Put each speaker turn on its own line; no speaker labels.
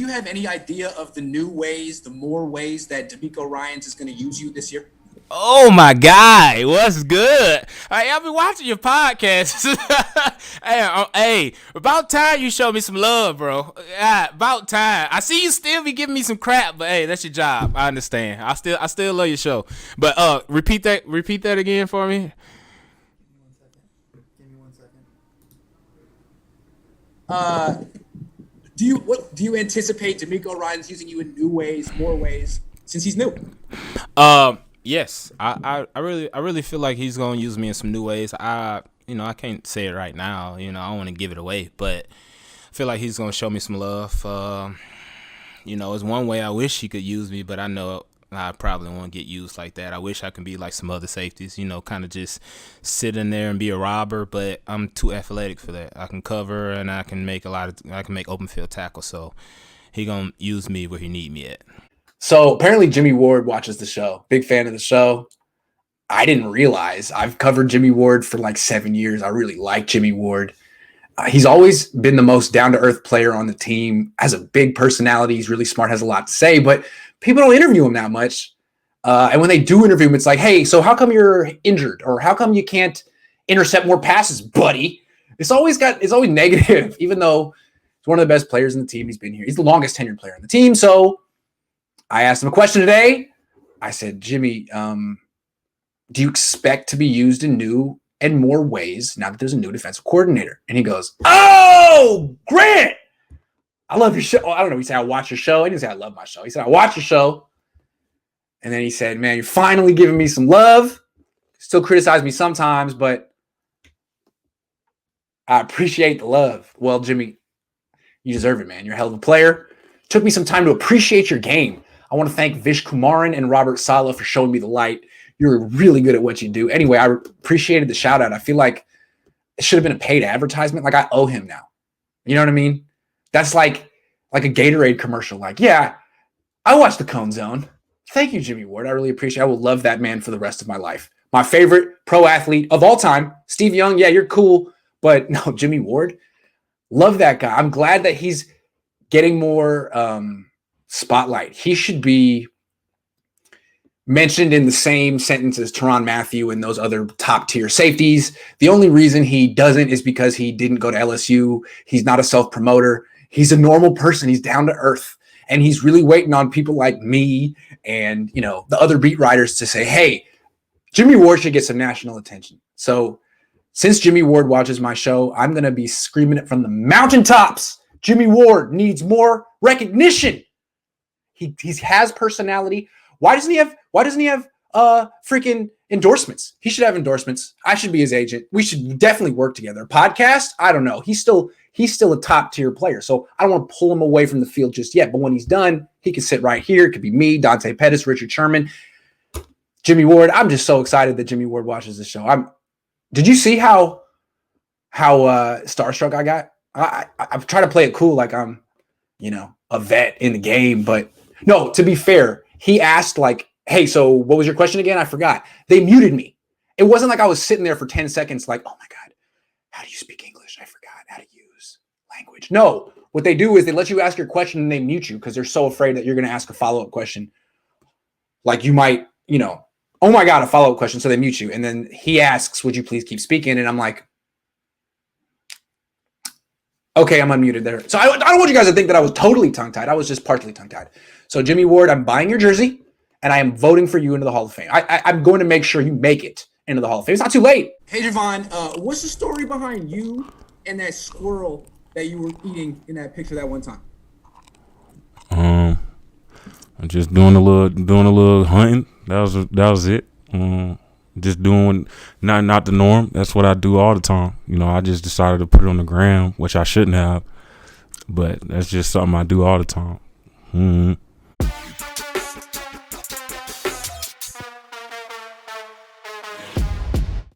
you have any idea of the new ways, the more ways that D'Amico Ryans is going to use you this year?
Oh my God, what's good? Hey, I've been watching your podcast. Hey, about time you show me some love, bro. About time. I see you still be giving me some crap, but hey, that's your job. I understand. I still love your show. But repeat that again for me.
Give me 1 second.
Do you anticipate D'Amico Ryans using you in new ways, more ways, since he's new?
Yes, I really feel like he's gonna use me in some new ways. I can't say it right now. I don't want to give it away, but I feel like he's gonna show me some love. It's one way I wish he could use me, but I know I probably won't get used like that. I wish I could be like some other safeties, kind of just sit in there and be a robber, but I'm too athletic for that. I can cover and I can make open field tackles, so he gonna use me where he need me at.
So apparently Jimmie Ward watches the show. Big fan of the show. I didn't realize. I've covered Jimmie Ward for like 7 years. I really like Jimmie Ward. He's always been the most down-to-earth player on the team, has a big personality. He's really smart, has a lot to say, but people don't interview him that much. And when they do interview him, it's like, hey, so how come you're injured? Or how come you can't intercept more passes, buddy? It's always negative, even though he's one of the best players in the team. He's been here. He's the longest tenured player on the team. So I asked him a question today. I said, Jimmy, do you expect to be used in new and more ways now that there's a new defensive coordinator? And he goes, oh, Grant, I love your show. Oh, I don't know. He said, I watch your show. He didn't say I love my show. He said, I watch your show. And then he said, man, you're finally giving me some love. Still criticize me sometimes, but I appreciate the love. Well, Jimmy, you deserve it, man. You're a hell of a player. Took me some time to appreciate your game. I want to thank Vish Kumaran and Robert Saleh for showing me the light. You're really good at what you do. Anyway, I appreciated the shout out. I feel like it should have been a paid advertisement. Like I owe him now. You know what I mean? That's like a Gatorade commercial. Like, yeah, I watched the Cone Zone. Thank you, Jimmie Ward. I really appreciate it. I will love that man for the rest of my life. My favorite pro athlete of all time, Steve Young. Yeah, you're cool. But no, Jimmie Ward. Love that guy. I'm glad that he's getting more spotlight. He should be mentioned in the same sentence as Tyrann Mathieu and those other top tier safeties. The only reason he doesn't is because he didn't go to LSU. He's not a self-promoter. He's a normal person. He's down to earth. And he's really waiting on people like me and, the other beat writers to say, hey, Jimmie Ward should get some national attention. So since Jimmie Ward watches my show, I'm going to be screaming it from the mountaintops. Jimmie Ward needs more recognition. He has personality. Why doesn't he have freaking endorsements? He should have endorsements. I should be his agent. We should definitely work together. Podcast? I don't know. He's still a top tier player. So I don't want to pull him away from the field just yet. But when he's done, he can sit right here. It could be me, Dante Pettis, Richard Sherman, Jimmie Ward. I'm just so excited that Jimmie Ward watches the show. Did you see how starstruck I got? I'm trying to play it cool like I'm, a vet in the game. But no, to be fair, he asked like, hey, so what was your question again? I forgot. They muted me. It wasn't like I was sitting there for 10 seconds like, oh my God, how do you speak English? I forgot how to use language. No, what they do is they let you ask your question and they mute you because they're so afraid that you're going to ask a follow-up question. Like you might, oh my God, a follow-up question. So they mute you. And then he asks, would you please keep speaking? And I'm like, okay, I'm unmuted there. So I don't want you guys to think that I was totally tongue-tied. I was just partially tongue-tied. So Jimmie Ward, I'm buying your jersey and I am voting for you into the Hall of Fame. I'm going to make sure you make it into the Hall of Fame. It's not too late.
Hey, Javon, what's the story behind you and that squirrel that you were eating in that picture that one time?
I'm just doing a little hunting. That was it. Just doing not the norm. That's what I do all the time. I just decided to put it on the gram, which I shouldn't have, but that's just something I do all the time.